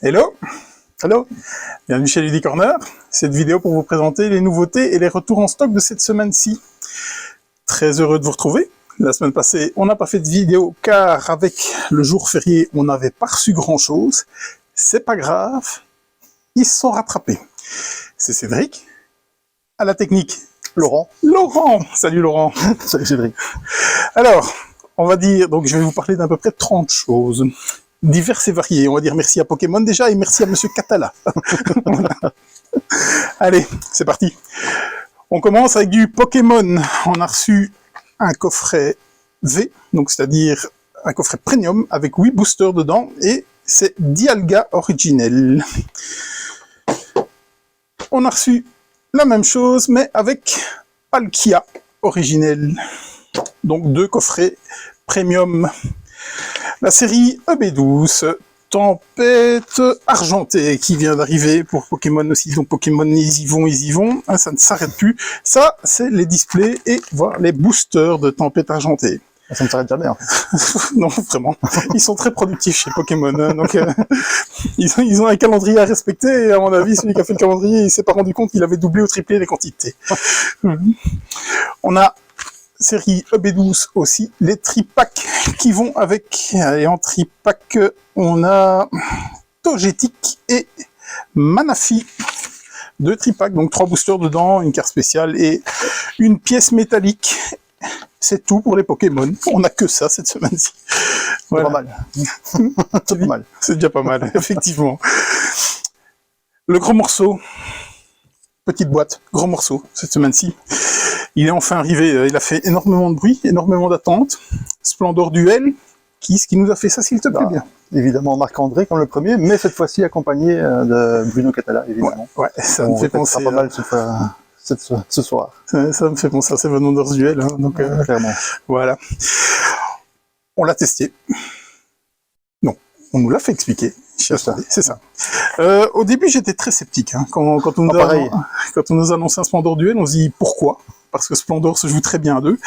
Hello, Hello. bienvenue chez Lady Corner. Cette vidéo pour vous présenter les nouveautés et les retours en stock de cette semaine-ci. Très heureux de vous retrouver. La semaine passée, on n'a pas fait de vidéo car avec le jour férié, on n'avait pas reçu grand-chose. C'est pas grave, ils se sont rattrapés. C'est Cédric, à la technique. Laurent. Laurent, salut Laurent. Salut Cédric. Alors, on va dire, donc je vais vous parler d'à peu près 30 choses. Diverses et variées. On va dire merci à Pokémon déjà et merci à Monsieur Catala. Voilà. Allez, c'est parti. On commence avec du Pokémon. On a reçu un coffret V, donc c'est-à-dire un coffret premium avec 8 boosters dedans et c'est Dialga originel. On a reçu la même chose mais avec Palkia originel. Donc 2 coffrets premium. La série EB12, Tempête Argentée, qui vient d'arriver pour Pokémon aussi. Donc Pokémon, ils y vont, hein, ça ne s'arrête plus. Ça, c'est les displays et voilà les boosters de Tempête Argentée. Ça ne s'arrête jamais. Hein. Non, vraiment. Ils sont très productifs chez Pokémon. Hein, donc, ils ont un calendrier à respecter. Et à mon avis, celui qui a fait le calendrier, il s'est pas rendu compte qu'il avait doublé ou triplé les quantités. On a série EB12 aussi, les tripacks qui vont avec. Et en tripack, on a Togetic et Manafi. 2 tripacks, donc 3 boosters dedans, une carte spéciale et une pièce métallique. C'est tout pour les Pokémon. On n'a que ça cette semaine-ci. Voilà. Pas mal. C'est pas mal. C'est déjà pas mal, effectivement. Le gros morceau. Petite boîte, gros morceau, cette semaine-ci. Il est enfin arrivé, il a fait énormément de bruit, énormément d'attente. Splendor Duel, ce qui nous a fait ça, s'il te plaît bien. Évidemment Marc-André comme le premier, mais cette fois-ci accompagné de Bruno Catala, évidemment. Ouais, ça me fait penser pas mal ce soir. Ça me fait penser à Seven Wonders Duel, hein, donc clairement. Voilà. On l'a testé. Non, on nous l'a fait expliquer. C'est ça. Au début, j'étais très sceptique. Hein. Quand on nous annonçait un Splendor Duel, on se dit pourquoi? Parce que Splendor se joue très bien à 2.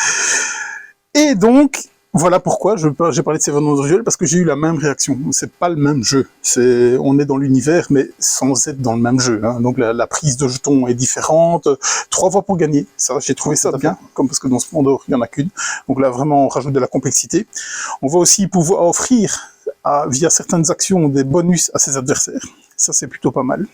Et donc, voilà pourquoi j'ai parlé de Seven Wonders Duel, parce que j'ai eu la même réaction. C'est pas le même jeu. On est dans l'univers, mais sans être dans le même jeu. Hein. Donc la prise de jetons est différente. 3 voies pour gagner. Ça, j'ai trouvé ça bien, comme parce que dans Splendor, il n'y en a qu'une. Donc là, vraiment, on rajoute de la complexité. On va aussi pouvoir offrir via certaines actions des bonus à ses adversaires. Ça, c'est plutôt pas mal.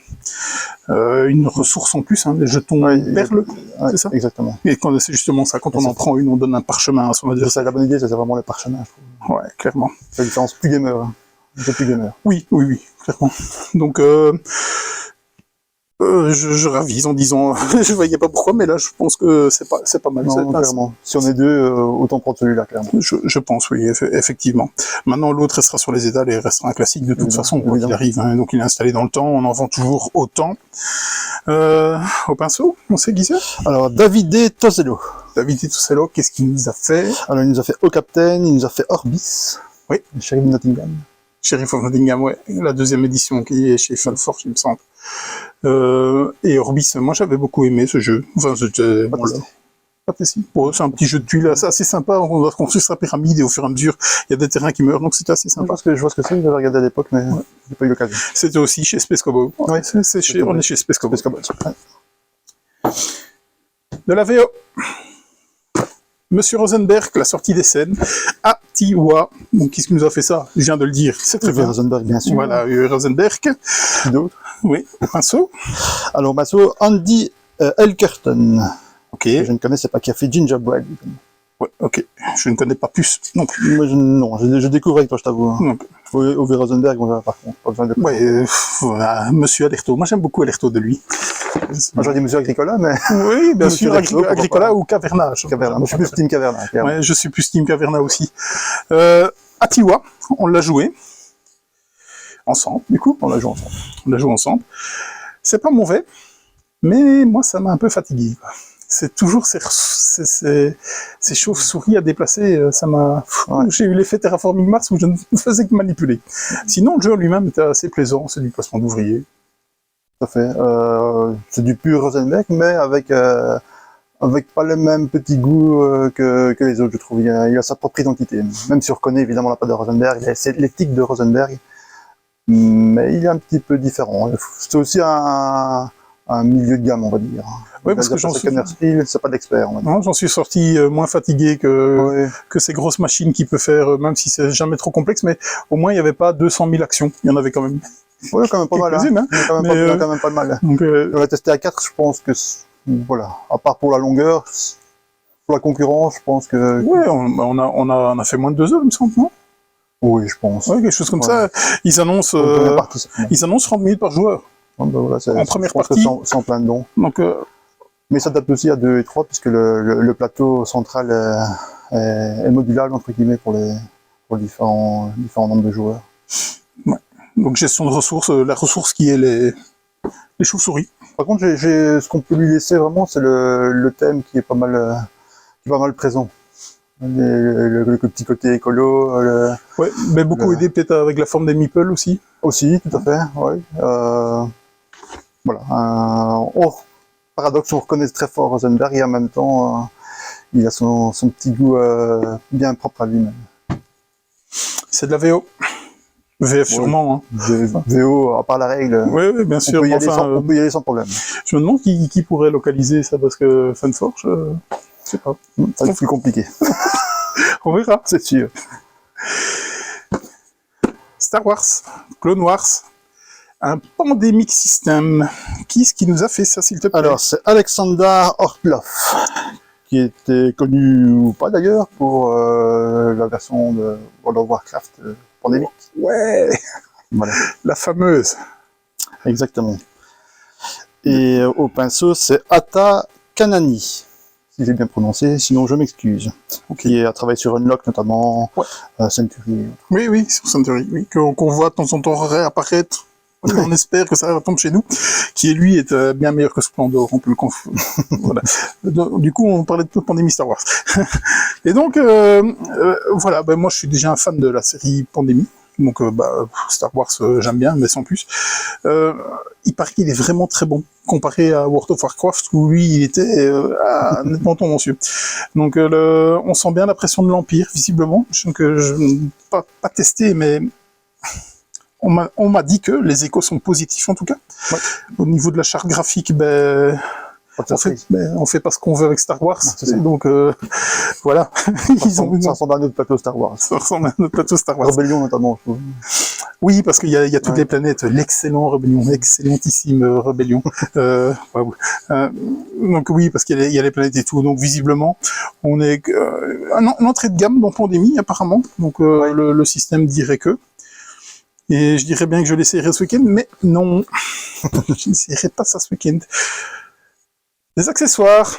Une ressource en plus, hein, les jetons perles, c'est ça? Exactement. Et c'est justement ça, quand on en prend une, on donne un parchemin à son adversaire. C'est la bonne idée, c'est vraiment le parchemin. Ouais, clairement. C'est la différence plus gamer. Hein. Plus gamer. Oui, clairement. Donc, je ravise en disant, je voyais pas pourquoi, mais là, je pense que c'est pas mal. Non, clairement. Si on est 2, autant prendre celui-là, clairement. Je pense, oui, effectivement. Maintenant, l'autre restera sur les étals et restera un classique de toute façon, quoi qu'il arrive. Hein, donc, il est installé dans le temps, on en vend toujours autant. Au pinceau, on sait qui c'est? Alors, Davide Tosello. Davide Tosello, qu'est-ce qu'il nous a fait? Alors, il nous a fait O-Captain, il nous a fait Orbis. Oui. Sheriff Nottingham. Sheriff of Nottingham, ouais. La 2e édition qui est chez Funforge, il me semble. Et Orbis, moi j'avais beaucoup aimé ce jeu. Enfin, c'était pas possible. Bon, c'est un petit jeu de tuiles assez sympa. On doit construire sa pyramide et au fur et à mesure, il y a des terrains qui meurent, donc c'était assez sympa. Je vois ce que c'est, je l'avais regardé à l'époque, mais j'ai pas eu l'occasion. C'était aussi chez Space Cowboy. Ouais, on est chez Space Cowboy. Ouais. De la VO. Monsieur Rosenberg, la sortie des scènes, à Tiwa. Donc, qu'est-ce qui nous a fait ça? Je viens de le dire, c'est très bien. Rosenberg, bien sûr. Voilà, Rosenberg. Qui d'autre? Oui, Pinceau. Alors, Pinceau, Andy Elkerton. Ok. Je ne connaissais pas, qui a fait Gingerbread. Ouais, ok. Je ne connais pas plus non plus. Moi, je découvre avec toi, je t'avoue. Hein. Ove Rosenberg, par contre, pas besoin de... Ouais, voilà, Monsieur Alerto. Moi, j'aime beaucoup Alerto de lui. Moi, j'aurais dit Monsieur Agricola, mais... Oui, bien sûr, Agricola ou Caverna. Caverna. Moi, je suis plus Team Caverna. Ouais, je suis plus Team Caverna aussi. Atiwa, on l'a joué. Ensemble, du coup. On l'a joué ensemble. C'est pas mauvais, mais moi, ça m'a un peu fatigué, quoi. C'est toujours ces chauves-souris à déplacer, ça m'a... J'ai eu l'effet Terraforming Mars où je ne faisais que manipuler. Sinon, le jeu lui-même était assez plaisant, c'est du placement d'ouvriers. Tout à fait. C'est du pur Rosenberg, mais avec pas le même petit goût que les autres, je trouve. Il a sa propre identité. Même si on reconnaît évidemment la patte de Rosenberg, c'est l'éthique de Rosenberg. mais il est un petit peu différent. C'est aussi un milieu de gamme, on va dire. Oui, parce que c'est pas d'expert. Non, j'en suis sorti moins fatigué que ces grosses machines qui peuvent faire, même si c'est jamais trop complexe, mais au moins il n'y avait pas 200 000 actions. Il y en avait quand même. Oui, quand même pas mal. Hein. Il y a quand même pas mal. Donc, on l'a testé à 4, je pense que, voilà, à part pour la longueur, pour la concurrence, je pense que... Oui, on a fait moins de 2 heures, il me semble, non? Oui, je pense. Oui, quelque chose comme ça. Ils annoncent 30 minutes par joueur. Ben voilà, en première partie. C'est en plein dedans. Donc, mais ça s'adapte aussi à 2 et 3, puisque le plateau central est modulable, entre guillemets, pour les différents nombres de joueurs. Ouais. Donc gestion de ressources, la ressource qui est les chauves-souris. Par contre, ce qu'on peut lui laisser vraiment, c'est le thème qui est pas mal présent. Le petit côté écolo. Ouais, mais beaucoup aidé peut-être avec la forme des meeples aussi. Aussi, tout à fait, oui. Voilà. Paradoxe, on reconnaît très fort Rosenberg et en même temps, il a son petit goût bien propre à lui-même. C'est de la VO. VF sûrement. Hein. VO, à part la règle. Oui, bien sûr. On peut y aller sans problème. Je me demande qui pourrait localiser ça, parce que Funforge, je sais pas. Ça va être plus compliqué. On verra. C'est sûr. Star Wars, Clone Wars, un Pandemic System. Qui est-ce qui nous a fait ça, s'il te plaît? Alors, c'est Alexander Ortloff, qui était connu ou pas d'ailleurs pour la version de World of Warcraft Pandemic. Ouais, voilà. La fameuse. Exactement. Et au pinceau, c'est Atta Kanani, si j'ai bien prononcé, sinon je m'excuse. Okay. Qui a travaillé sur Unlock notamment, Century. Oui, sur Century, oui, qu'on voit de temps en temps réapparaître. On espère que ça retombe chez nous, qui lui est bien meilleur que Splendor, on peut le confondre. Voilà. Du coup, on parlait de Pandémie Star Wars. Et donc, voilà, moi je suis déjà un fan de la série Pandémie. Donc, Star Wars, j'aime bien, mais sans plus. Il paraît qu'il est vraiment très bon, comparé à World of Warcraft, où lui, il était nettement tendancieux. Donc, on sent bien la pression de l'Empire, visiblement. Donc, je n'ai pas testé, mais on m'a dit que les échos sont positifs, en tout cas. Ouais. Au niveau de la charte graphique, on fait pas ce qu'on veut avec Star Wars, donc voilà. Ça ressemble à un autre plateau Star Wars. Ça ressemble à un autre plateau Star Wars. Rébellion notamment, je trouve. Oui, parce qu'il y a toutes les planètes, l'excellent Rébellion, l'excellentissime Rébellion. Donc oui, parce qu'il y a les planètes et tout. Donc visiblement, on est une entrée de gamme dans Pandémie apparemment. Donc le système dirait que. Et je dirais bien que je l'essayerai ce week-end, mais non, je n'essayerai pas ça ce week-end. Les accessoires,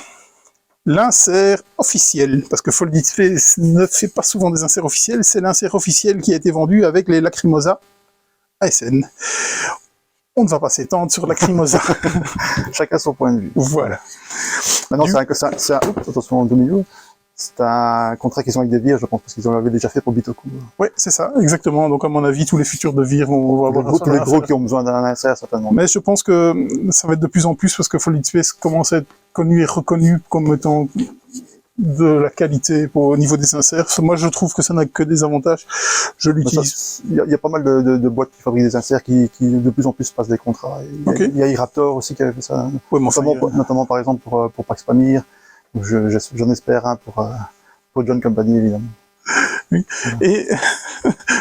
l'insert officiel, parce que Foldit ne fait pas souvent des inserts officiels, c'est l'insert officiel qui a été vendu avec les Lacrimosa ASN. On ne va pas s'étendre sur Lacrimosa. Chacun son point de vue. Voilà. Maintenant, attention, 2 millions. C'est un contrat qu'ils ont avec des vires, je pense, parce qu'ils en avaient déjà fait pour Bitoku. Oui, c'est ça, exactement. Donc, à mon avis, tous les futurs de vires vont avoir tous les gros qui ont besoin d'un insert, certainement. Mais je pense que ça va être de plus en plus, parce que Foldit Space commence à être connu et reconnu comme étant de la qualité au niveau des inserts. Moi, je trouve que ça n'a que des avantages. Je l'utilise. Il y a pas mal de boîtes qui fabriquent des inserts qui de plus en plus passent des contrats. Il y a iRaptor aussi qui avait fait ça. Ouais, notamment, par exemple, pour Pax Pamir. J'en espère un pour John Company, évidemment. Oui. Et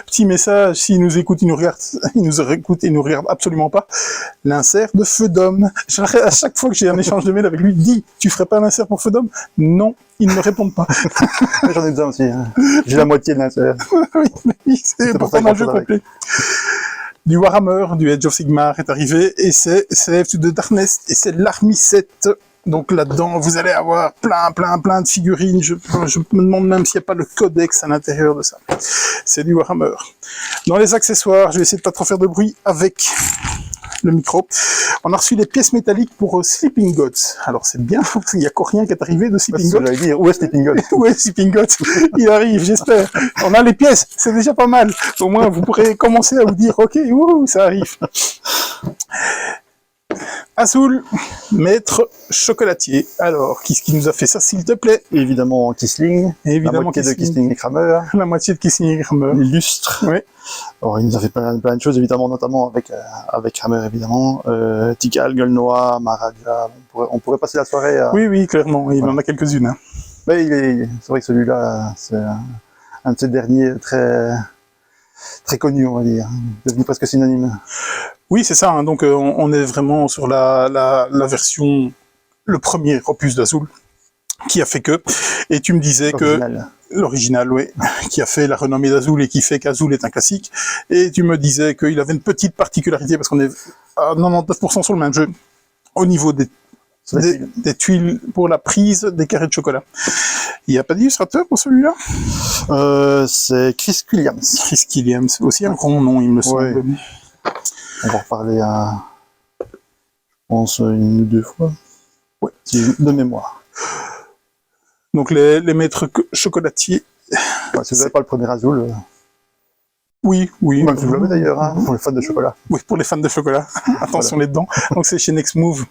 petit message, s'il nous écoute, il nous réécoute, il nous regarde absolument pas. L'insert de Feu d'Homme. À chaque fois que j'ai un échange de mails avec lui, dis, tu ferais pas l'insert pour Feu d'Homme? Non, ils ne me répondent pas. J'en ai besoin aussi. Hein. J'ai la moitié de l'insert. Oui, c'est pourtant un jeu complet. Du Warhammer, du Age of Sigmar est arrivé, et c'est Slave to the Darkness, et c'est l'Army 7. Donc là-dedans, vous allez avoir plein de figurines. Je me demande même s'il n'y a pas le codex à l'intérieur de ça. C'est du Warhammer. Dans les accessoires, je vais essayer de pas trop faire de bruit avec le micro. On a reçu des pièces métalliques pour Sleeping Gods. Alors c'est bien, parce qu'il n'y a encore rien qui est arrivé de Sleeping Gods. J'allais dire, où est Sleeping Gods? Où est Sleeping Gods? Il arrive, j'espère. On a les pièces, c'est déjà pas mal. Au moins, vous pourrez commencer à vous dire, ok, ça arrive. Azul, maître chocolatier. Alors, qu'est-ce qui nous a fait ça, s'il te plaît? Évidemment, Kissling. Évidemment, La moitié de Kissling et Kramer. La moitié de Kissling et Kramer. L'illustre. Oui. Alors, il nous a fait plein de choses, évidemment, notamment avec Kramer, évidemment. Tikal, Gueulnois, Maharaja. On pourrait passer la soirée à... Oui, clairement. Il en a quelques-unes. Hein. Mais c'est vrai que celui-là, c'est un de ces derniers très connu, on va dire. Devenu presque synonyme. Oui, c'est ça. Hein. Donc, on est vraiment sur la version, le premier opus d'Azul, qui a fait que. Et tu me disais que l'original, oui, qui a fait la renommée d'Azul et qui fait qu'Azul est un classique. Et tu me disais qu'il avait une petite particularité parce qu'on est à 99% sur le même jeu au niveau des tuiles pour la prise des carrés de chocolat. Il n'y a pas d'illustrateur pour celui-là? C'est Chris Williams. Chris Williams, aussi un grand nom, il me semble. Ouais. On va reparler je pense, une ou deux fois. Ouais. De mémoire. Donc les maîtres chocolatiers. Ouais, si vous n'avez pas le premier Azul. Oui. Même si vous l'avez d'ailleurs, hein, pour les fans de chocolat. Oui, pour les fans de chocolat. Attention les dents. Donc c'est chez Next Move.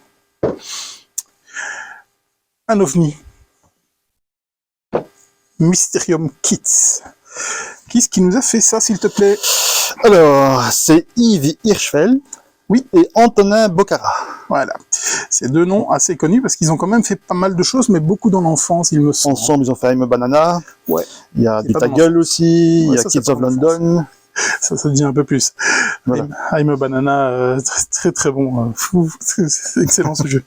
Un ovni. Mysterium Kids. Qu'est-ce qui nous a fait ça, s'il te plaît? Alors, c'est Yves Hirschfeld. Oui, et Antonin Bocara. Voilà. C'est deux noms assez connus parce qu'ils ont quand même fait pas mal de choses, mais beaucoup dans l'enfance, il me semble. Ensemble, ils ont fait I'm a Banana. Ouais. Il y a du Ta Gueule aussi. Ouais, il y a Kids of London. Ça dit un peu plus. Voilà. I'm a Banana, très bon. C'est excellent ce jeu.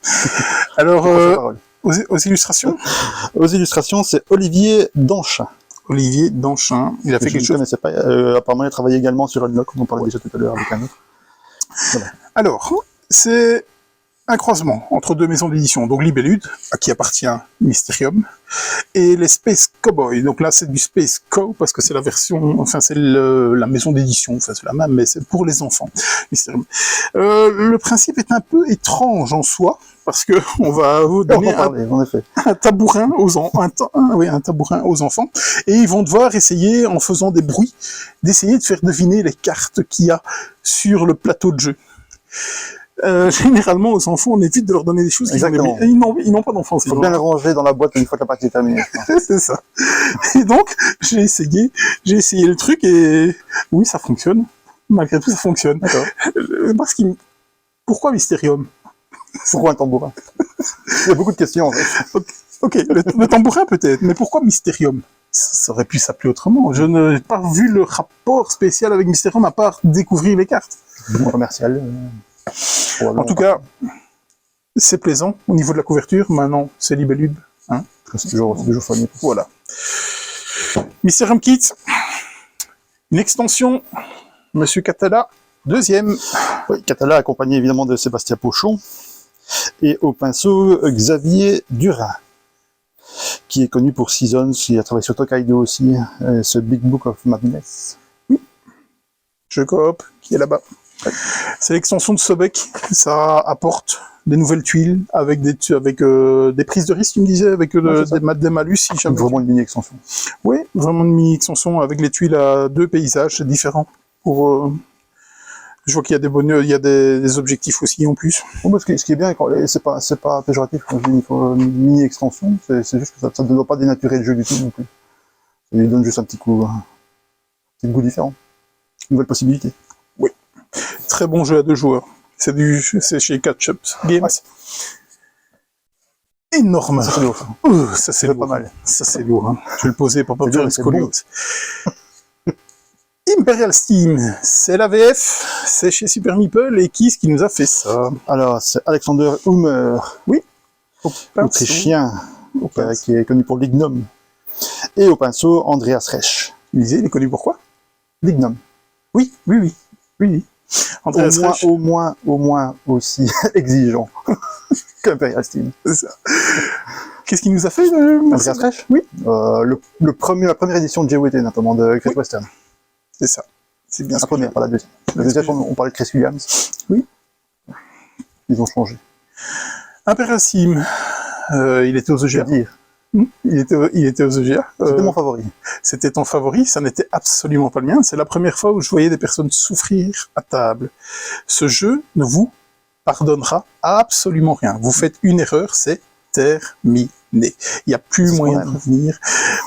Alors, aux illustrations? Aux illustrations, c'est Olivier Danchin. Olivier Danchin. Il a fait quelque chose. Je ne connaissais pas. Apparemment, il a travaillé également sur Unlock, on en parlait déjà tout à l'heure avec un autre. Voilà. Alors, c'est un croisement entre deux maisons d'édition, donc Libellude, à qui appartient Mysterium, et les Space Cowboys. Donc là, c'est du Space Cow, parce que c'est la version, enfin, c'est la maison d'édition, enfin, c'est la même, mais c'est pour les enfants. Mysterium. Le principe est un peu étrange en soi, parce que on va vous donner un tabourin un tabourin aux enfants, et ils vont devoir essayer, en faisant des bruits, d'essayer de faire deviner les cartes qu'il y a sur le plateau de jeu. Généralement, aux enfants, on évite de leur donner des choses qu'ils n'ont pas d'enfance. Il faut bien le ranger dans la boîte une fois que la partie est terminée. C'est ça. Et donc, j'ai essayé le truc et oui, ça fonctionne. Malgré tout, ça fonctionne. Pourquoi Mysterium? Pourquoi un tambourin? Il y a beaucoup de questions, en fait. Ok, le tambourin peut-être, mais pourquoi Mysterium? Ça aurait pu s'appeler autrement. Je n'ai pas vu le rapport spécial avec Mysterium à part découvrir les cartes. Commercial. En tout cas, c'est plaisant au niveau de la couverture. Maintenant, c'est Libellude. Hein, c'est toujours fameux. Voilà. Mysterium Kids, une extension. Monsieur Catala, deuxième. Oui, Catala accompagné évidemment de Sébastien Pochon. Et au pinceau, Xavier Durin, qui est connu pour Seasons, qui a travaillé sur Tokaido aussi, ce Big Book of Madness. Oui. Jeu coop, qui est là-bas. C'est l'extension de Sobek, ça apporte des nouvelles tuiles avec des prises de risque, tu me disais, avec des malus. Si jamais vraiment une mini-extension. Oui, vraiment une mini-extension avec les tuiles à deux paysages différents. Je vois qu'il y a des bonus, il y a des objectifs aussi en plus. Bon, ce qui est bien, c'est pas péjoratif quand je dis une mini-extension, c'est juste que ça ne doit pas dénaturer le jeu du tout non plus. Ça lui donne juste un petit coup différent. Une nouvelle possibilité. Oui. Très bon jeu à deux joueurs. C'est chez Catch Up Games. Ouais. Énorme. Ça c'est lourd. Ça c'est pas mal. Ça c'est lourd. Hein. Je vais le poser pour pas faire une scoliose. Imperial Steam, c'est la VF, c'est chez Super Meeple, et qui est-ce qui nous a fait ça? Alors, c'est Alexander Hummer. Oui. Autrichien, qui est connu pour Lignum. Et au pinceau, Andreas Resch. Il est connu pour quoi? Lignum. Oui. Andreas Resch. Au moins aussi exigeant qu'Imperial Steam. C'est ça. Qu'est-ce qu'il nous a fait, Andreas Resch? Oui. La première édition de GWT, notamment, de Great Western. C'est ça. C'est bien la première, pas la deuxième. La deuxième, on parlait de Chris Williams. Oui. Ils ont changé. Imperial Steam, il était aux EGA. Il était aux EGA. C'était mon favori. C'était ton favori, ça n'était absolument pas le mien. C'est la première fois où je voyais des personnes souffrir à table. Ce jeu ne vous pardonnera absolument rien. Vous faites une erreur, c'est terminé. Il n'y a plus moyen de revenir.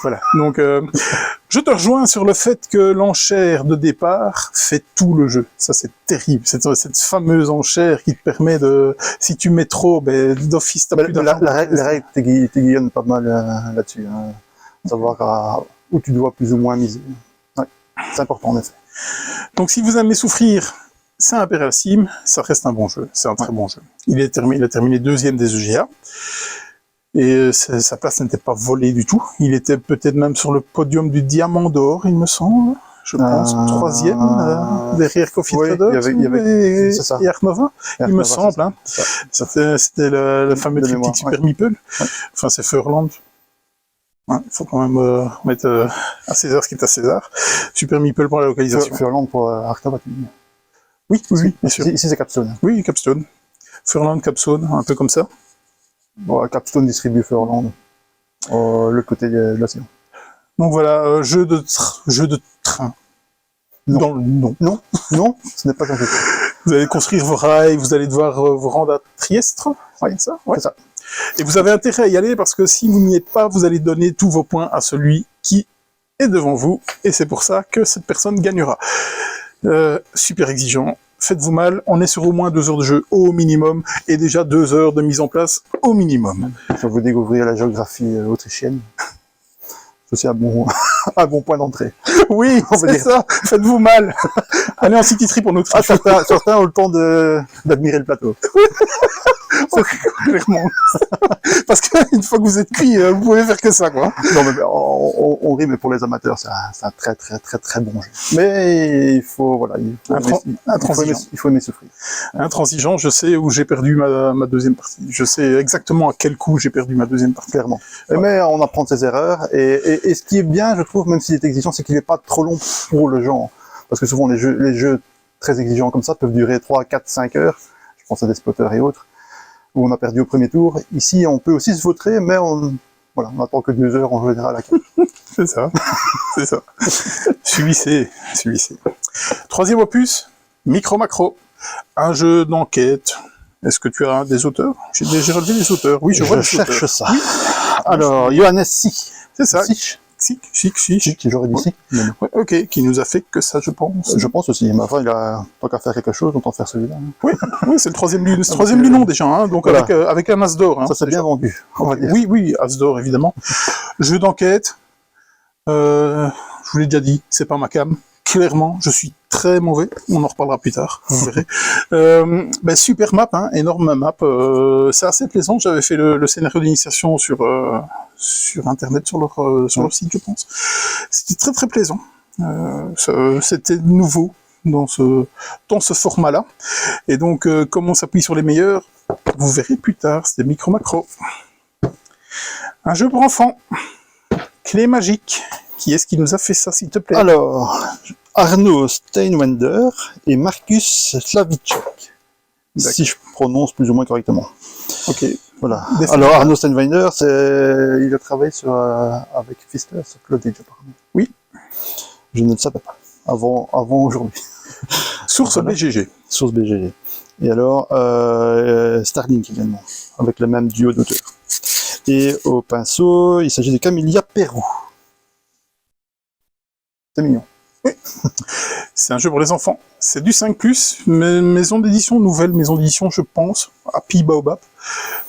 Voilà. Donc, je te rejoins sur le fait que l'enchère de départ fait tout le jeu. Ça, c'est terrible. Cette fameuse enchère qui te permet de, si tu mets trop, ben, d'office, t'as plus d'argent. La règle t'aiguillonne pas mal là-dessus. Hein. Savoir où tu dois plus ou moins miser. Ouais, c'est important en effet. Donc, si vous aimez souffrir, c'est Imperial Sim, ça reste un bon jeu. C'est un très bon jeu. Il a terminé deuxième des EGA. Et sa place n'était pas volée du tout. Il était peut-être même sur le podium du Diamant d'Or, il me semble. Je pense, troisième, derrière Coffee Traders et Ark Nova, il me semble. Hein. C'était le fameux triptyque Super Meeple. Ouais. Enfin, c'est Furland. Il faut quand même mettre à César ce qui est à César. Super Meeple pour la localisation. Furland pour Ark Nova. Oui, bien sûr. Ici, c'est Capstone. Oui, Capstone. Furland, Capstone, un peu comme ça. Bon, Capstone distribue Furland, le côté de l'océan. Donc voilà, jeu de train. Non, ce n'est pas un jeu. Vous allez construire vos rails, vous allez devoir vous rendre à Trieste, c'est ça? Ouais. C'est ça. Et vous avez intérêt à y aller parce que si vous n'y êtes pas, vous allez donner tous vos points à celui qui est devant vous, et c'est pour ça que cette personne gagnera. Super exigeant. Faites-vous mal, on est sur au moins 2 heures de jeu au minimum, et déjà 2 heures de mise en place au minimum. Si vous découvrir la géographie autrichienne, c'est aussi un bon point d'entrée. Oui, c'est ça, faites-vous mal. Allez en city trip en Autriche. Certains ont le temps d'admirer le plateau. Clairement. Parce qu'une fois que vous êtes cuit, vous pouvez faire que ça, quoi. Non, mais on rit, mais pour les amateurs, c'est un très, très, très, très bon jeu. Mais il faut aimer souffrir. Intransigeant, je sais où j'ai perdu ma deuxième partie. Je sais exactement à quel coup j'ai perdu ma deuxième partie. Clairement. Ouais. Mais on apprend de ses erreurs. Et ce qui est bien, je trouve, même s'il est exigeant, c'est qu'il n'est pas trop long pour le genre. Parce que souvent, les jeux très exigeants comme ça peuvent durer 3, 4, 5 heures. Je pense à des spotters et autres, où on a perdu au premier tour. Ici, on peut aussi se vautrer, mais on attend que 2 heures en général à 4. C'est ça, c'est ça. Suivissez. Troisième opus, Micro Macro, un jeu d'enquête. Est-ce que tu as des auteurs? J'ai relevé les auteurs. Oui, je vois les auteurs. Je cherche ça. Oui. Alors, Johannes Sich. C'est ça. Sich, j'aurais dit Sich. Ouais, ok, qui nous a fait que ça, je pense. Je pense aussi. Mais enfin, il a tant qu'à faire quelque chose, autant faire celui-là. Oui, c'est le troisième du nom déjà, hein, donc voilà. avec un As d'or. Hein, ça, c'est bien vendu, on va dire. Oui, As d'or, évidemment. Jeu d'enquête. Je vous l'ai déjà dit, c'est pas ma cam. Clairement, je suis très mauvais. On en reparlera plus tard, vous verrez. Super map, hein, énorme map. C'est assez plaisant. J'avais fait le scénario d'initiation sur Internet, sur leur site, je pense. C'était très très plaisant. C'était nouveau dans ce format-là. Et donc, comme on s'appuie sur les meilleurs, vous verrez plus tard. C'était Micro Macro. Un jeu pour enfants. Clé magique. Qui est-ce qui nous a fait ça, s'il te plaît? Alors, Arnaud Steinwender et Markus Slavicek, si je prononce plus ou moins correctement. Ok. Voilà. Alors, Arnaud Steinwender, il a travaillé avec Pfister sur Cloud Age, apparemment. Oui. Je ne le savais pas, avant aujourd'hui. Source BGG. Source BGG. Et alors, Starlink également, avec le même duo d'auteurs. Et au pinceau, il s'agit de Camélia Perrou. C'est mignon. Oui. C'est un jeu pour les enfants. C'est du 5+, mais maison d'édition, nouvelle maison d'édition, je pense, Happy Baobab.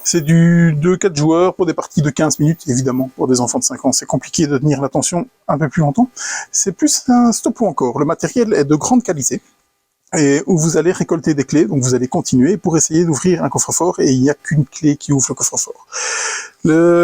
C'est du 2-4 joueurs pour des parties de 15 minutes, évidemment. Pour des enfants de 5 ans, c'est compliqué de tenir l'attention un peu plus longtemps. C'est plus un stop ou encore. Le matériel est de grande qualité. Et où vous allez récolter des clés, donc vous allez continuer pour essayer d'ouvrir un coffre-fort, et il n'y a qu'une clé qui ouvre le coffre-fort.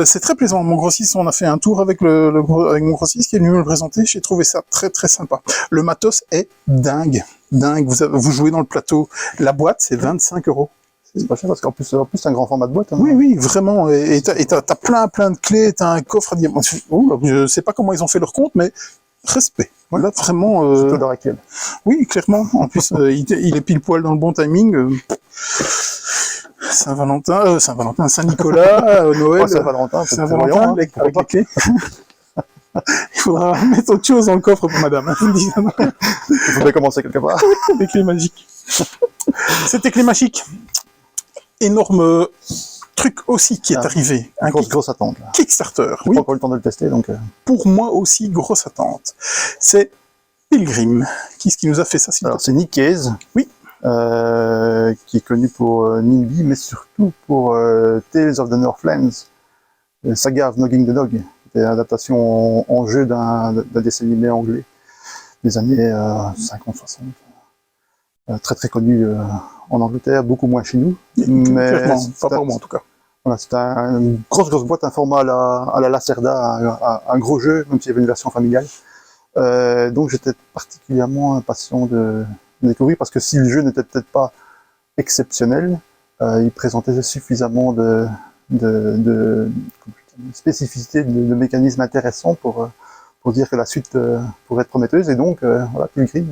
C'est très plaisant. Mon grossiste, on a fait un tour avec mon grossiste qui est venu me le présenter. J'ai trouvé ça très très sympa. Le matos est dingue. Vous jouez dans le plateau. La boîte, c'est 25 €. C'est pas cher parce qu'en plus, c'est un grand format de boîte. Hein. Oui, vraiment. Et t'as plein de clés. T'as un coffre à diamants. Je sais pas comment ils ont fait leur compte, mais respect. Voilà, vraiment. Surtout l'heure actuelle. Oui, clairement. En plus, il est pile poil dans le bon timing. Saint-Valentin, Saint-Nicolas, Noël. Saint-Valentin, Saint-Valentin, avec les clés. Il faudra mettre autre chose dans le coffre pour madame. Il faudrait commencer quelque part. Des clés magiques. C'était Clés magiques. énorme truc aussi qui est arrivé. Un Grosse attente. Là. Kickstarter. J'ai pas encore eu le temps de le tester, donc... Pour moi aussi, grosse attente. C'est Pilgrim. Qui est-ce qui nous a fait ça? Alors, c'est Nick Case. Oui. Qui est connu pour NIMBY, mais surtout pour Tales of the Northlands, Saga of Nogging the Dog, qui était l'adaptation en jeu d'un dessin animé anglais des années 50-60. Très très connu en Angleterre, beaucoup moins chez nous. Mais pas pour moi en tout cas. Voilà, c'était une grosse boîte, un format à la Lacerda, un gros jeu, même s'il y avait une version familiale. Donc j'étais particulièrement impatient de découvrir, parce que si le jeu n'était peut-être pas exceptionnel, il présentait suffisamment de spécificités, de mécanismes intéressants pour dire que la suite pourrait être prometteuse, et donc voilà, Pilgrim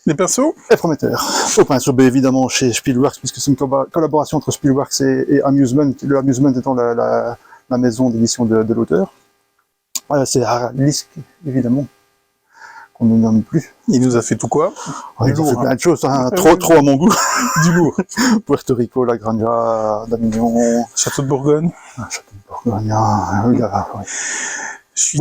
les persos est prometteur. Au pinceau, évidemment chez Spielworks, puisque c'est une collaboration entre Spielworks et Amusement, le Amusement étant la maison d'édition de l'auteur. C'est Haralisk, évidemment, qu'on ne nomme plus. Il nous a fait tout quoi? Il a fait plein de choses, hein, trop à mon goût. Du lourd. Puerto Rico, La Granja, Davignon, Château de Bourgogne. Château de Bourgogne, oui. Je suis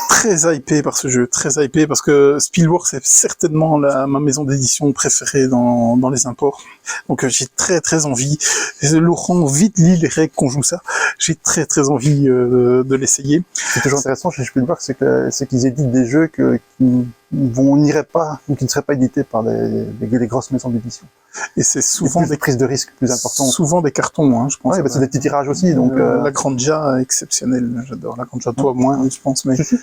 très hypé par ce jeu, très hypé, parce que Spielworks est certainement ma maison d'édition préférée dans les imports. Donc j'ai très envie. Laurent, vite lis les règles qu'on joue ça. J'ai très envie de l'essayer. C'est toujours intéressant chez Spielworks, c'est qu'ils éditent des jeux qui n'iraient pas, ou qui ne seraient pas édités par des grosses maisons d'édition. Et c'est souvent des prises de risques plus importantes. Souvent des cartons, hein, je pense. Ouais, c'est des petits tirages aussi, donc... La Granja, exceptionnelle, j'adore. La Granja, toi moins, je pense, mais... Si,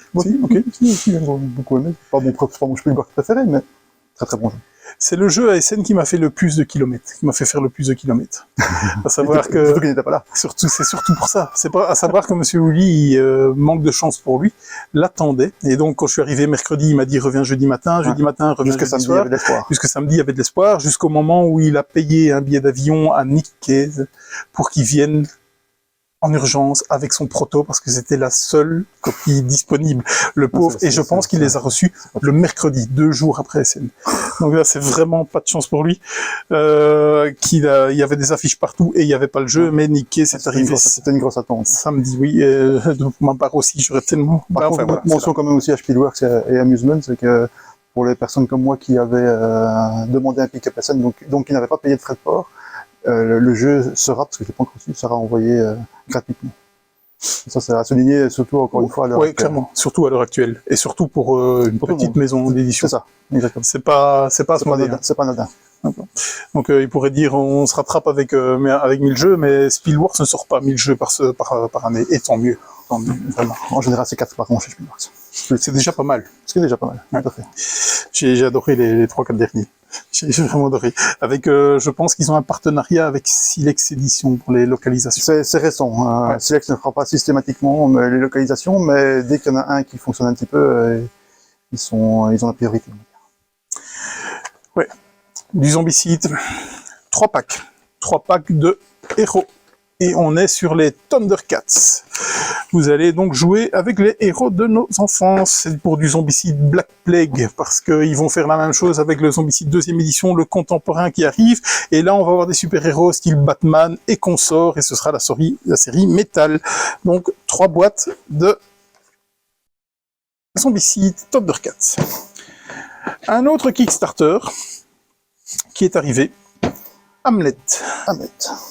ok. Si, j'ai beaucoup aimé. Pas mon Spielworks préféré, mais très bon jeu. C'est le jeu ASN qui m'a fait le plus de kilomètres, qui m'a fait faire le plus de kilomètres. À savoir que... Surtout qu'il n'était pas là. C'est surtout pour ça. C'est pas à savoir que Monsieur Woolley, manque de chance pour lui, l'attendait. Et donc, quand je suis arrivé mercredi, il m'a dit reviens jeudi matin, reviens jusque jeudi samedi, soir. il y avait de l'espoir. Jusque samedi, il y avait de l'espoir, jusqu'au moment où il a payé un billet d'avion à Nick Case pour qu'il vienne en urgence avec son proto, parce que c'était la seule copie disponible, le pauvre, et je pense qu'il les a reçus le mercredi, 2 jours après SN. Donc là, c'est vraiment pas de chance pour lui, il y avait des affiches partout, et il n'y avait pas le jeu, mais Nick, c'est arrivé. C'était une grosse attente. Samedi, oui, pour ma part aussi, j'aurais tellement... Par contre, voilà, mention quand même aussi à Spielworks et Amusement, c'est que pour les personnes comme moi qui avaient demandé un pick-up SN, donc qui n'avaient pas payé de frais de port, le jeu sera, parce que je l'ai pas encore reçu, sera envoyé gratuitement. Ça, c'est à souligner, surtout encore une fois à l'heure actuelle. Oui, clairement, surtout à l'heure actuelle, et surtout pour une petite maison d'édition. C'est ça, exactement. C'est pas anodin. C'est pas anodin. Donc il pourrait dire on se rattrape avec 1000 jeux, mais Spielworks ne sort pas 1000 jeux par année, et tant mieux, vraiment. En général, c'est 4 par an chez Spielworks. C'est déjà pas mal. C'est déjà pas mal, Ouais. tout à fait. J'ai adoré les 3-4 derniers. J'ai vraiment adoré. Avec, je pense qu'ils ont un partenariat avec Silex Édition pour les localisations. C'est récent. Ouais. Silex ne fera pas systématiquement les localisations, mais dès qu'il y en a un qui fonctionne un petit peu, ils ont la priorité. Ouais. Du Zombicide. 3 packs. 3 packs de héros. Et on est sur les Thundercats. Vous allez donc jouer avec les héros de nos enfances. C'est pour du Zombicide Black Plague, parce qu'ils vont faire la même chose avec le Zombicide 2e édition, le contemporain qui arrive. Et là, on va avoir des super-héros style Batman et consorts, et ce sera la série Metal. Donc, 3 boîtes de Zombicide Thundercats. Un autre Kickstarter qui est arrivé. Hamlet.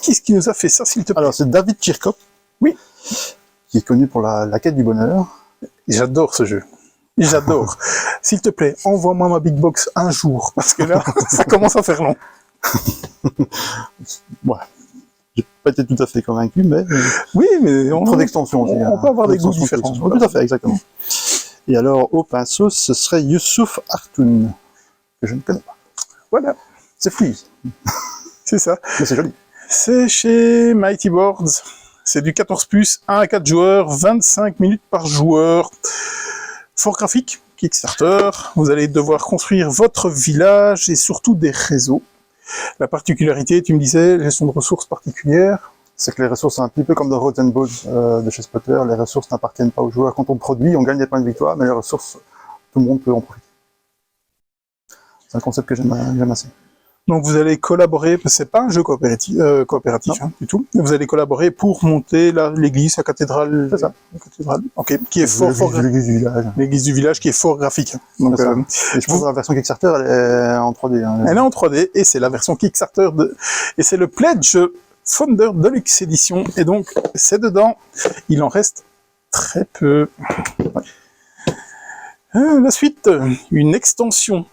Qui est-ce qui nous a fait ça, s'il te plaît? Alors, c'est David Chirkop. Oui. Qui est connu pour la quête du bonheur. J'adore ce jeu. J'adore. S'il te plaît, envoie-moi ma big box un jour, parce que là, ça commence à faire long. Ouais. J'ai pas été tout à fait convaincu, mais... Oui, mais trop d'extensions. On peut avoir des goûts différents. Tout à fait, exactement. Et alors, au pinceau, ce serait Youssouf Artoun, que je ne connais pas. Voilà. C'est fluide. C'est ça. Mais c'est joli. C'est chez Mighty Boards. C'est du 14+, 1 à 4 joueurs, 25 minutes par joueur. Fort graphique, Kickstarter. Vous allez devoir construire votre village et surtout des réseaux. La particularité, tu me disais, gestion de ressources particulières. C'est que les ressources, c'est un petit peu comme dans Roads and Bones de chez Spotter. Les ressources n'appartiennent pas aux joueurs. Quand on produit, on gagne des points de victoire, mais les ressources, tout le monde peut en profiter. C'est un concept que j'aime assez. Donc vous allez collaborer, c'est pas un jeu coopératif hein, du tout. Vous allez collaborer pour monter l'église, la cathédrale. C'est ça. La cathédrale, ok, qui est fort. L'église du village. L'église du village qui est fort graphique. Donc, et je pense que la version Kickstarter, elle est en 3D. Hein. Elle est en 3D et c'est la version Kickstarter et c'est le Pledge Founder Deluxe Edition. Et donc c'est dedans. Il en reste très peu. La suite, une extension.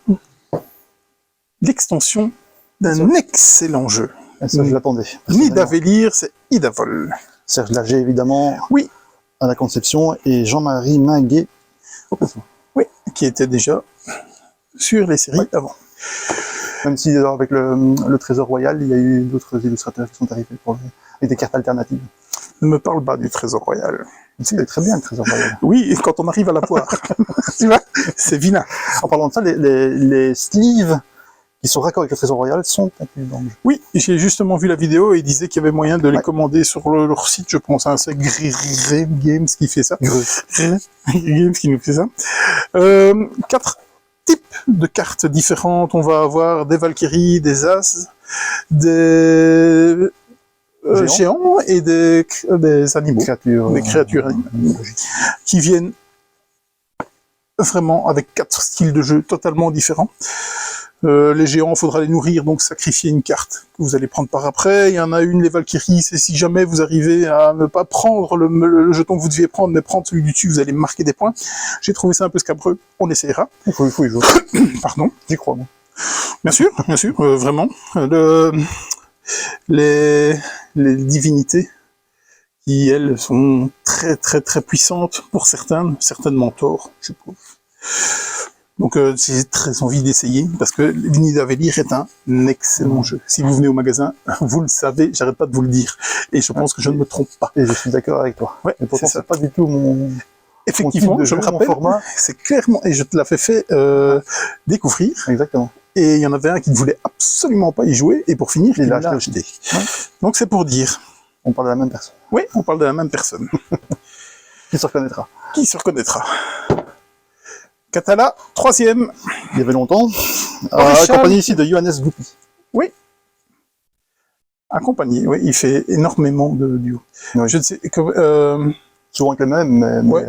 L'extension d'un excellent jeu. Et ça, je l'attendais. Nidavellir, c'est Idavol. Serge Lager, évidemment, Oui. à la conception, et Jean-Marie Minguet au pinceau. Oui, qui était déjà sur les séries avant. Même si avec le Trésor Royal, il y a eu d'autres illustrateurs qui sont arrivés avec des cartes alternatives. Ne me parle pas du Trésor Royal. C'est très bien le Trésor Royal. Oui, et quand on arrive à la poire, tu vois, c'est vilain. En parlant de ça, les sleeves qui sont raccords avec le Trésor Royal sont inclus dans le jeu. Oui, j'ai justement vu la vidéo et ils disaient qu'il y avait moyen de les commander sur leur site, je pense. Hein, c'est Grave Games qui fait ça. Grave Games qui nous fait ça. 4 types de cartes différentes. On va avoir des Valkyries, des As, des géants et des animaux. Des créatures qui viennent vraiment avec 4 styles de jeu totalement différents. Les géants, il faudra les nourrir, donc sacrifier une carte que vous allez prendre par après. Il y en a une, les Valkyries, c'est si jamais vous arrivez à ne pas prendre le jeton que vous deviez prendre, mais prendre celui du dessus, vous allez marquer des points. J'ai trouvé ça un peu scabreux, on essaiera. Il faut y jouer. Pardon. J'y crois, moi. Bien sûr, vraiment. Les divinités, qui elles sont très très très puissantes pour certainement tort, je trouve. Donc j'ai très envie d'essayer, parce que Nidavellir est un excellent jeu. Si vous venez au magasin, vous le savez, j'arrête pas de vous le dire. Et je pense que je ne me trompe pas. Et je suis d'accord avec toi. Ouais, et pourtant, c'est pas du tout mon... Effectivement, je me rappelle, c'est clairement, et je te l'avais fait découvrir. Exactement. Et il y en avait un qui ne voulait absolument pas y jouer, et pour finir, il l'a acheté. Ouais. Donc c'est pour dire. On parle de la même personne. Oui, on parle de la même personne. Qui se reconnaîtra. Qui se reconnaîtra. Catala, 3e. Il y avait longtemps. Accompagné ici de Johannes Goupi. Oui. Accompagné, oui, il fait énormément de duos. Oui. Je ne sais que... Souvent avec le même, mais... Ouais.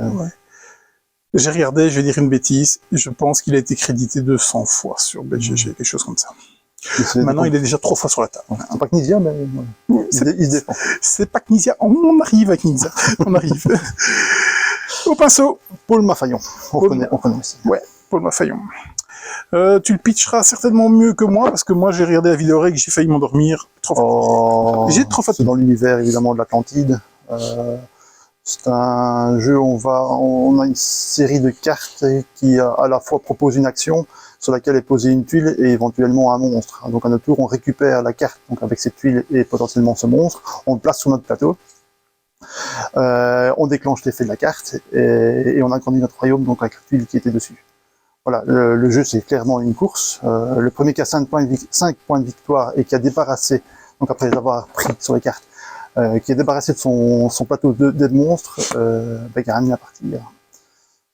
J'ai regardé, je vais dire une bêtise, je pense qu'il a été crédité 200 fois sur BGG, quelque chose comme ça. Maintenant, il est déjà 3 fois sur la table. C'est pas Knizia, mais il se défend. C'est pas Knizia, on arrive à Knizia, on arrive. Au pinceau. Paul Mafaillon, on connaît aussi. Ouais, Paul Mafaillon. Tu le pitcheras certainement mieux que moi, parce que moi j'ai regardé la vidéo et que j'ai failli m'endormir 3 fois. J'ai trop fatigué. C'est dans l'univers évidemment de l'Atlantide. C'est un jeu où on a une série de cartes qui à la fois propose une action sur laquelle est posée une tuile et éventuellement un monstre. Donc à notre tour, on récupère la carte donc avec cette tuile et potentiellement ce monstre, on le place sur notre plateau. On déclenche l'effet de la carte et on agrandit notre royaume donc avec la tuile qui était dessus. Voilà, le jeu c'est clairement une course. Le premier qui a 5 points de victoire et qui a débarrassé, donc après les avoir pris sur les cartes, qui est débarrassé de son plateau de monstres, gagne la partie.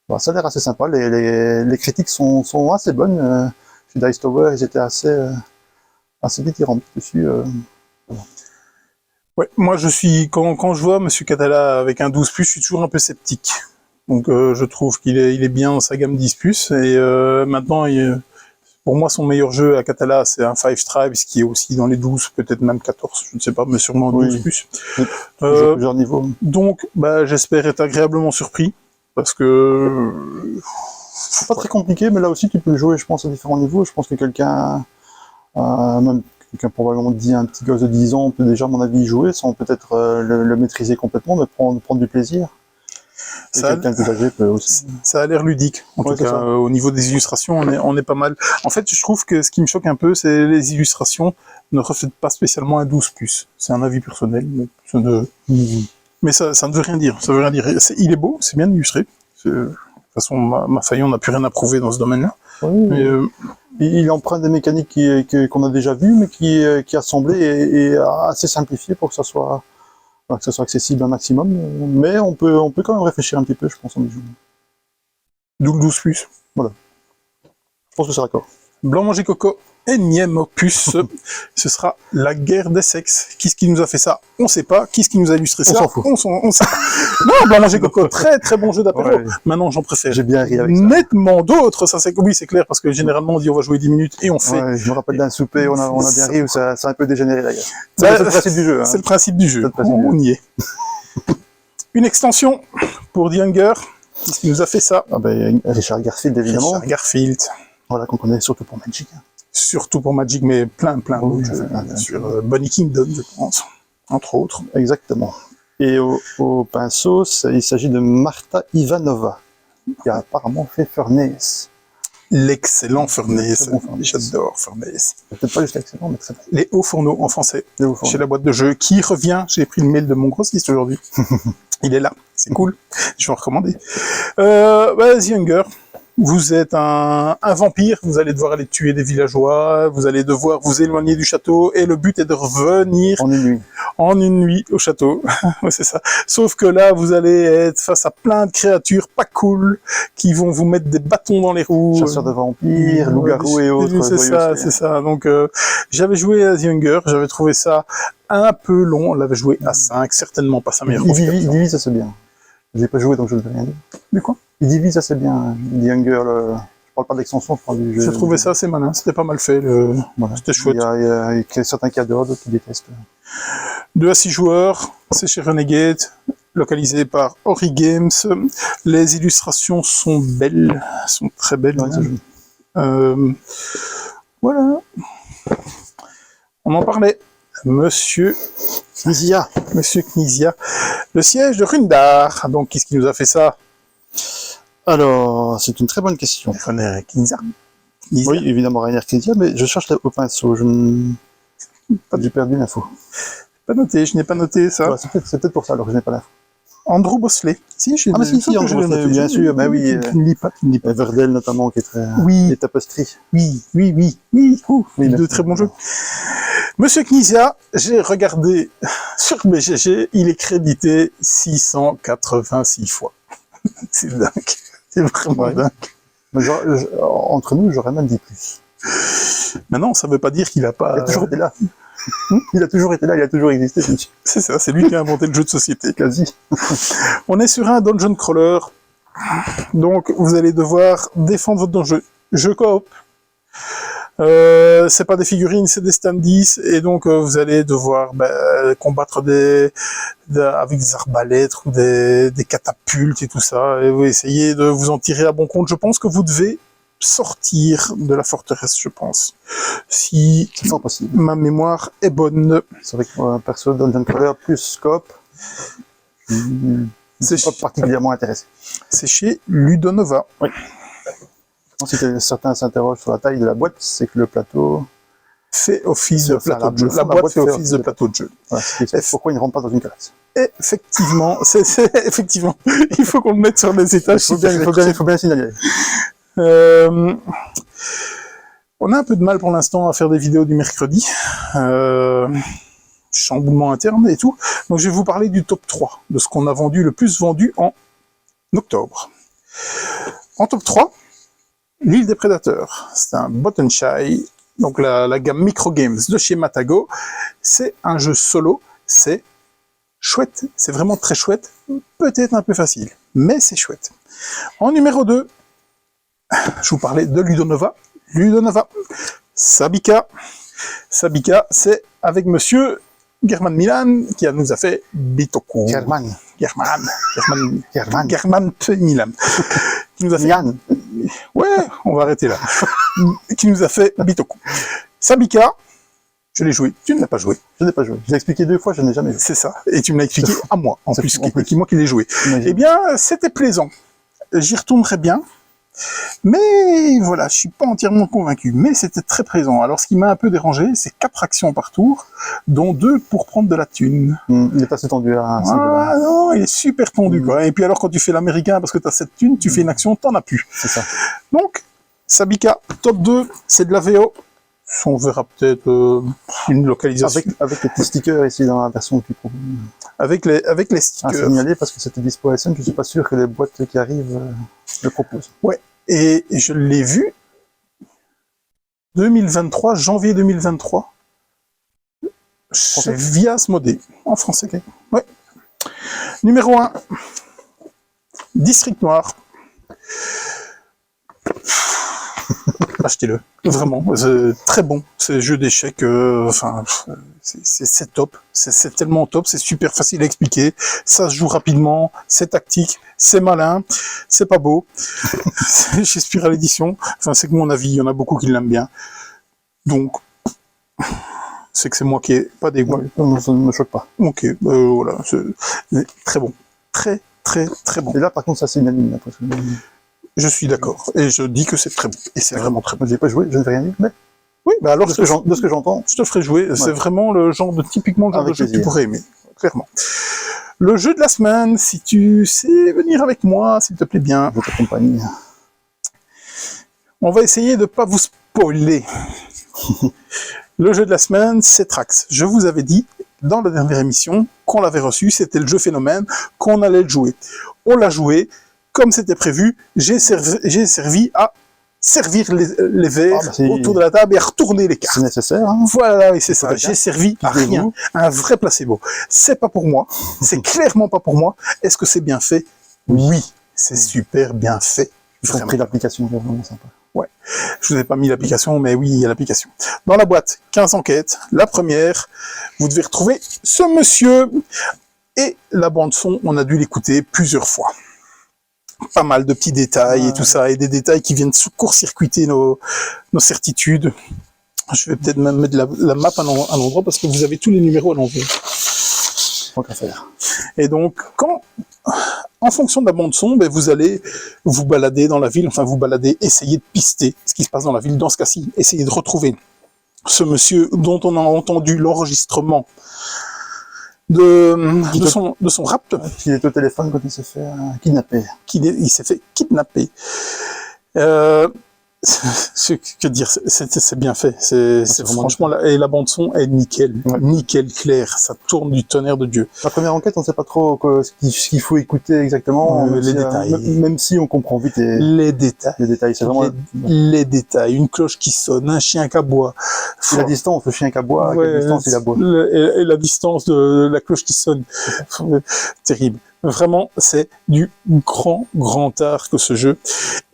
Bon, ça a l'air assez sympa, les critiques sont assez bonnes. Chez Dice Tower, ils étaient assez dithyrambiques dessus. Ouais, moi je suis, quand je vois Monsieur Catala avec un 12+, je suis toujours un peu sceptique. Donc je trouve qu'il est bien dans sa gamme 10+, et maintenant, pour moi son meilleur jeu à Catala c'est un Five Tribes qui est aussi dans les 12, peut-être même 14, je ne sais pas, mais sûrement 12+. Oui. Plusieurs niveaux. Donc j'espère être agréablement surpris, parce que... C'est pas très compliqué, mais là aussi tu peux le jouer je pense à différents niveaux. Je pense que quelqu'un, même quelqu'un probablement un petit gosse de 10 ans peut déjà à mon avis y jouer sans peut-être le maîtriser complètement, mais prendre du plaisir. Quelqu'un plus âgé peut aussi. Ça a l'air ludique, en tout cas, au niveau des illustrations, on est pas mal. En fait, je trouve que ce qui me choque un peu, c'est les illustrations ne reflètent pas spécialement un 12+. C'est un avis personnel, mais ça ne veut rien dire. Ça veut rien dire. Il est beau, c'est bien illustré. De toute façon, Mafaillon n'a plus rien à prouver dans ce domaine-là. Oui, mais, il emprunte des mécaniques qu'on a déjà vues, mais qui est assemblé et assez simplifié pour que ça soit accessible un maximum, mais on peut quand même réfléchir un petit peu, je pense, en y jouant. D'où le 12+. Voilà. Je pense que c'est d'accord. Blanc Manger Coco, énième opus. Ce sera la guerre des sexes. Qui est-ce qui nous a fait ça? On sait pas. Qui est-ce qui nous a illustré ça? s'en fout. On sait pas. Non, Blanc Manger Coco, très très bon jeu d'apéro. Ouais. Maintenant, j'en préfère J'ai bien ri avec ça. nettement d'autres. Ça, c'est oui, c'est clair, parce que généralement, on dit on va jouer 10 minutes et on fait. Ouais, je me rappelle d'un souper, on a bien ri, où ça a un peu dégénéré d'ailleurs. Bah, C'est le principe du jeu. Hein. C'est le principe du jeu. C'est le principe du On y est. Une extension pour The Hunger. Qu'est-ce qui nous a fait ça? Ah ben, Richard Garfield, évidemment. Richard Garfield. Voilà, qu'on connaît surtout pour Magic. Hein. Surtout pour Magic, mais plein Oui, d'autres jeux. bien Bien sûr. sûr, Bonnie Kingdom, je pense, entre autres. Exactement. Et au pinceau, il s'agit de Marta Ivanova, qui a apparemment fait Furnace. L'excellent Furnace. Très bon Furnace. J'adore Furnace. Peut-être pas juste excellent, mais très bon. Les hauts fourneaux en français, Et au fond, chez la boîte de jeux, qui revient. J'ai pris le mail de mon grossiste aujourd'hui. Il est là, c'est cool. Je vais en recommander. The Hunger. Vous êtes un vampire, vous allez devoir aller tuer des villageois, vous allez devoir vous éloigner du château, et le but est de revenir en une nuit. en une nuit au château. Ouais, c'est ça. Sauf que là, vous allez être face à plein de créatures pas cool, qui vont vous mettre des bâtons dans les roues. Chasseurs de vampires, loups-garous et autres. C'est ça, c'est ça. Donc, j'avais joué à The Hunger, j'avais trouvé ça un peu long, on l'avait joué à 5, certainement pas sa meilleure Il configuration. divise assez bien. J'ai pas joué, donc je ne peux rien dire. Mais quoi? Il divise assez bien. The Hunger, je parle pas d'extension, je parle du jeu. J'ai trouvé ça assez malin, c'était pas mal fait. Voilà. C'était chouette. Il y a certains qui adorent, d'autres qui détestent. 2 à 6 joueurs, c'est chez Renegade, localisé par Ori Games. Les illustrations sont belles, sont très belles. Ouais, c'est joli. Voilà. On en parlait. Monsieur Knizia. Le siège de Rundar. Donc, qu'est-ce qui nous a fait ça? Alors, c'est une très bonne question. René Knizia. Oui, évidemment, Rainer Knizia, mais je cherche au pinceau. J'ai perdu l'info. Pas noté, je n'ai pas noté ça. Ouais, c'est peut-être pour ça, alors que je n'ai pas l'info. Andrew Bosley. Si, Ah, mais si, Andrew Bosley, bien sûr, bah oui. Tu ne lis pas. Everdell, notamment, qui est très... Oui. Les tapisseries. Oui. De très bons jeux. Monsieur Knizia, j'ai regardé sur BGG, il est crédité 686 fois. C'est dingue. C'est vraiment dingue. Mais entre nous, j'aurais même dit plus. Maintenant, ça ne veut pas dire qu'il n'a pas... Il a toujours été là. Il a toujours été là, il a toujours existé. C'est ça, c'est lui qui a inventé le jeu de société. Quasi. On est sur un dungeon crawler. Donc, vous allez devoir défendre votre dungeon. Jeu coop. C'est pas des figurines, c'est des standees, et donc vous allez devoir combattre avec des arbalètes ou des catapultes et tout ça, et vous essayez de vous en tirer à bon compte. Je pense que vous devez sortir de la forteresse, je pense. Si C'est fort possible. ma mémoire est bonne. C'est vrai que moi, perso, Dungeon Crawler plus Scope, C'est pas particulièrement intéressé. C'est chez Ludonova. Oui. Si certains s'interrogent sur la taille de la boîte, c'est que le plateau Fait office de plateau de jeu. la La boîte fait fait office de plateau de jeu. voilà, ce qui explique pourquoi il ne rentre pas dans une classe. Effectivement, effectivement, il faut qu'on le mette sur les étages. Il faut bien signaler. On a un peu de mal pour l'instant à faire des vidéos du mercredi. Chamboulement interne et tout. Donc je vais vous parler du top 3, de ce qu'on a vendu, le plus vendu en octobre. En top 3, l'île des prédateurs. C'est un button shy, donc la gamme Micro Games de chez Matago. C'est un jeu solo, c'est chouette, c'est vraiment très chouette, peut-être un peu facile, mais c'est chouette. En numéro 2, je vous parlais de Ludonova. Ludonova, Sabika. Sabika, c'est avec monsieur German Milan qui nous a fait Bitoku. German Milan. Qui nous a fait... Milan. Ouais, on va arrêter là. Qui nous a fait Bitoku. Sabika, je l'ai joué. Tu ne l'as pas joué. Je n'ai pas joué. Je l'ai expliqué 2 fois, je n'ai jamais joué. C'est ça. Et tu me l'as expliqué à moi, en plus, moi qui l'ai joué. Imagine. Eh bien, c'était plaisant. J'y retournerai bien. Mais voilà, je suis pas entièrement convaincu. Mais c'était très présent. Alors, ce qui m'a un peu dérangé, c'est 4 actions par tour, dont 2 pour prendre de la thune. Il est assez tendu à ce niveau-là. Ah non, il est super tendu, quoi. Et puis alors, quand tu fais l'américain, parce que tu as cette thune, tu fais une action, t'en as plus. C'est ça. Donc, Sabika, top 2, c'est de la VO. On verra peut-être une localisation. Avec les petits stickers ici dans la version que tu proposes. Avec les À stickers. signaler parce que c'était dispo à SN, je suis pas sûr que les boîtes qui arrivent le proposent. Ouais. Et je l'ai vu. 2023, janvier 2023. Chez Via Asmodée, en français. Okay. Ouais. Numéro 1, District Noir. Achetez-le, vraiment, c'est très bon. C'est jeu d'échecs, enfin, c'est top. C'est tellement top, c'est super facile à expliquer. Ça se joue rapidement, c'est tactique, c'est malin, c'est pas beau. Chez Spiral Edition, enfin, c'est que mon avis, il y en a beaucoup qui l'aiment bien. Donc, c'est que c'est moi qui ai pas des goûts. Ça ne me choque pas. Ok, voilà, c'est très bon. Très bon. Et là, par contre, ça c'est unanime. Je suis d'accord. Et je dis que c'est très bon. Et c'est vraiment très bon. J'ai pas joué, je ne vais rien dire, mais oui, bah alors de ce que j'entends, je te ferai jouer. Ouais. C'est vraiment le genre de typiquement le genre de jeu que tu pourrais aimer, clairement. Le jeu de la semaine, si tu sais venir avec moi, s'il te plaît bien. Je t'accompagne. On va essayer de ne pas vous spoiler. Le jeu de la semaine, c'est Trax. Je vous avais dit dans la dernière émission qu'on l'avait reçu, c'était le jeu phénomène, qu'on allait le jouer. On l'a joué, comme c'était prévu, j'ai servi à servir les verres autour de la table et à retourner les cartes. C'est nécessaire. Hein, voilà, et c'est ça. J'ai servi à rien. Un vrai placebo. C'est pas pour moi. C'est clairement pas pour moi. Est-ce que c'est bien fait? Oui. C'est super bien fait. J'ai pris l'application, c'est vraiment sympa. Ouais. Je vous ai pas mis l'application, mais oui, il y a l'application. Dans la boîte, 15 enquêtes. La première, vous devez retrouver ce monsieur. Et la bande son, on a dû l'écouter plusieurs fois. Pas mal de petits détails et tout ça, et des détails qui viennent court-circuiter nos certitudes. Je vais peut-être même mettre la map à l'endroit parce que vous avez tous les numéros à l'envers. Tant qu'à faire. Et donc, en fonction de la bande son, ben, vous allez vous balader dans la ville, enfin vous balader, essayer de pister ce qui se passe dans la ville. Dans ce cas-ci, essayer de retrouver ce monsieur dont on a entendu l'enregistrement de son rap. Il est au téléphone quand il s'est fait kidnapper. Il s'est fait kidnapper. Que dire, c'est bien fait. C'est franchement et la bande son est nickel, nickel clair. Ça tourne du tonnerre de Dieu. La première enquête, on ne sait pas trop ce qu'il faut écouter exactement. Les détails. Même si on comprend vite les détails. Les détails, c'est vraiment les détails. Une cloche qui sonne, un chien qui aboie. La distance, le chien qui aboie, quelle distance il aboie. Et la distance de la cloche qui sonne. Terrible. Vraiment, c'est du grand art que ce jeu.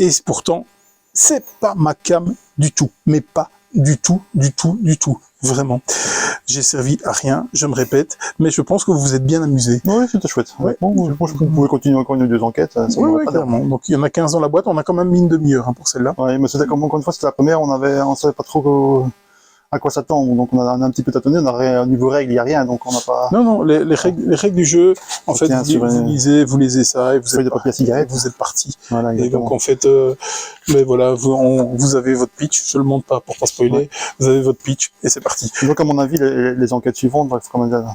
Et pourtant, c'est pas ma cam du tout, mais pas du tout. Vraiment. J'ai servi à rien, je me répète, mais je pense que vous vous êtes bien amusés. Oui, c'était chouette. Ouais. Bon, je pense que vous pouvez continuer encore une ou deux enquêtes. Oui, clairement. Donc il y en a 15 dans la boîte, on a quand même mis une demi-heure pour celle-là. Oui, mais c'était comme encore une fois, c'était la première, on savait pas trop à quoi s'attendre, donc on a un petit peu tâtonné, au niveau règles, il n'y a rien, donc on n'a pas... Non, les règles du jeu, en fait, vous lisez ça, et vous êtes papier à cigarette, vous êtes parti. Voilà, et donc, en fait, mais voilà, vous avez votre pitch, je le montre pas pour pas spoiler, ouais. Vous avez votre pitch, et c'est parti. Donc, à mon avis, les enquêtes suivantes, il faut quand même...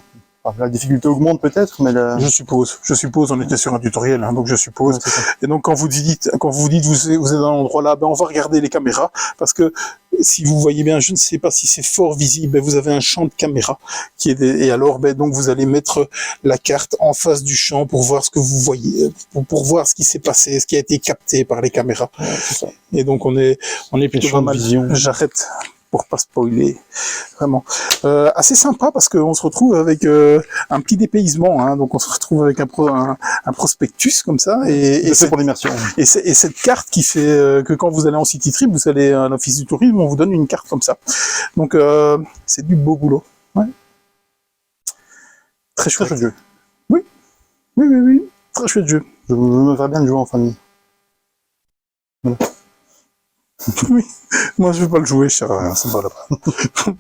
La difficulté augmente peut-être, mais je suppose, on était sur un tutoriel, hein, donc je suppose. Ouais, et donc quand vous dites vous êtes dans l'endroit là, ben on va regarder les caméras, parce que si vous voyez bien, je ne sais pas si c'est fort visible, ben vous avez un champ de caméra qui est et alors ben donc vous allez mettre la carte en face du champ pour voir ce que vous voyez, pour voir ce qui s'est passé, ce qui a été capté par les caméras. Ouais, c'est ça. Et donc on est plutôt pas mal. J'arrête. Pour pas spoiler, vraiment. Assez sympa parce qu'on se retrouve avec un petit dépaysement, hein, donc on se retrouve avec un prospectus comme ça, et c'est pour l'immersion. Et cette carte qui fait que quand vous allez en City Trip, vous allez à l'office du tourisme, on vous donne une carte comme ça. Donc c'est du beau boulot. Ouais. Très chouette jeu. Oui. Très chouette jeu. Je me ferais bien le jouer en famille. Voilà. Oui, moi je vais pas le jouer, c'est pas là-bas.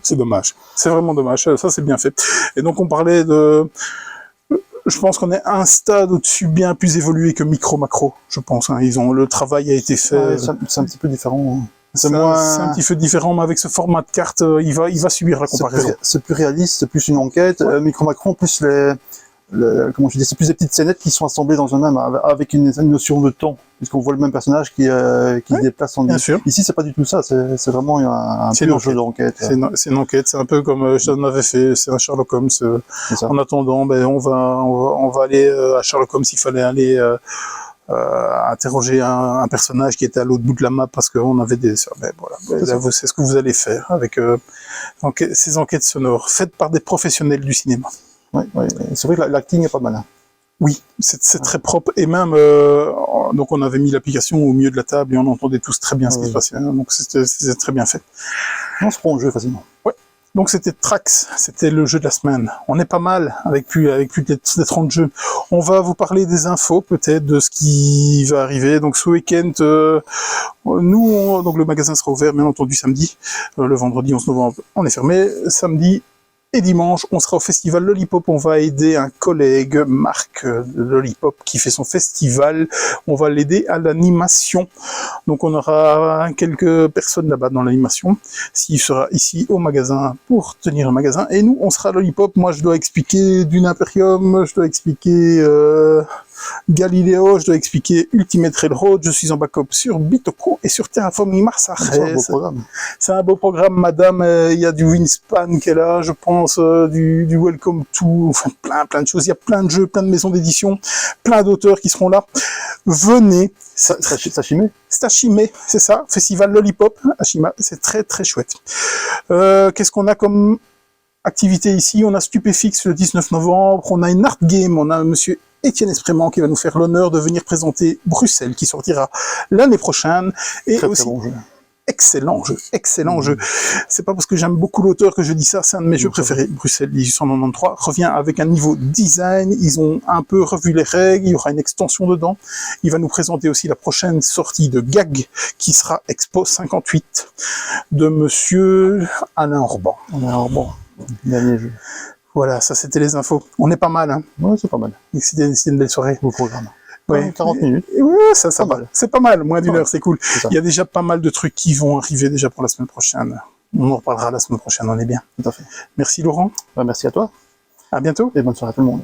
C'est dommage. C'est vraiment dommage. Ça c'est bien fait. Et donc on parlait de... Je pense qu'on est un stade au-dessus bien plus évolué que Micro Macro, je pense. Hein. Le travail a été fait... Ouais, c'est un petit peu différent. Hein. C'est un petit peu différent, mais avec ce format de carte, il va subir la comparaison. C'est plus réaliste, c'est plus une enquête. Ouais. Micro Macro, plus comment je dis, c'est plus des petites scénettes qui sont assemblées dans un même, avec une notion de temps, puisqu'on voit le même personnage qui se déplace en bien sûr. Ici, c'est pas du tout ça, c'est vraiment un pur jeu d'enquête. C'est une enquête, c'est un peu comme je l'avais fait, c'est un Sherlock Holmes. En attendant, ben, on va aller à Sherlock Holmes, s'il fallait aller interroger un personnage qui était à l'autre bout de la map parce qu'on avait des... Mais voilà, là, c'est ce que vous allez faire avec ces enquêtes sonores faites par des professionnels du cinéma. Oui, oui. C'est vrai que l'acting est pas mal. Hein. Oui, c'est très propre. Et même, donc on avait mis l'application au milieu de la table et on entendait tous très bien ce qui se passait. Hein, donc c'était très bien fait. On se prend au jeu facilement. Ouais. Donc c'était Trax, c'était le jeu de la semaine. On est pas mal avec plus de 30 jeux. On va vous parler des infos peut-être de ce qui va arriver. Donc ce week-end, donc le magasin sera ouvert bien entendu samedi. Le vendredi 11 novembre, on est fermé. Samedi et dimanche, on sera au festival Lollipop. On va aider un collègue, Marc de Lollipop, qui fait son festival. On va l'aider à l'animation. Donc on aura quelques personnes là-bas dans l'animation. S'il sera ici au magasin pour tenir le magasin. Et nous, on sera Lollipop. Moi, je dois expliquer Dune Imperium. Je dois expliquer Galileo. Je dois expliquer Ultimate Railroad. Je suis en backup sur Bitoko et sur Terraforming Mars. C'est un beau programme. C'est un beau programme, madame. Il y a du Wingspan qui est là, je pense, du Welcome to, enfin plein de choses. Il y a plein de jeux, plein de maisons d'édition, plein d'auteurs qui seront là. Venez. Sashime. C'est Hashime, c'est ça. Festival Lollipop, Hashima. C'est très très chouette. Qu'est-ce qu'on a comme activité ici? On a Stupéfix le 19 novembre. On a une art game. On a monsieur Étienne Esprément qui va nous faire l'honneur de venir présenter Bruxelles qui sortira l'année prochaine. Et très, aussi, très bon jeu. Excellent jeu. C'est pas parce que j'aime beaucoup l'auteur que je dis ça, c'est un de mes jeux préférés. Bruxelles 1893 revient avec un niveau design, ils ont un peu revu les règles, il y aura une extension dedans. Il va nous présenter aussi la prochaine sortie de Gag, qui sera Expo 58, de monsieur Alain Orban. Dernier jeu. Voilà, ça c'était les infos. On est pas mal, hein. Ouais, c'est pas mal. C'était une belle soirée. Beau programme. Ouais. 40 minutes. Ouais, ça va. C'est pas mal, moins d'une heure, c'est cool. C'est ça. Il y a déjà pas mal de trucs qui vont arriver déjà pour la semaine prochaine. On en reparlera la semaine prochaine, on est bien. Tout à fait. Merci Laurent. Merci à toi. À bientôt. Et bonne soirée à tout le monde.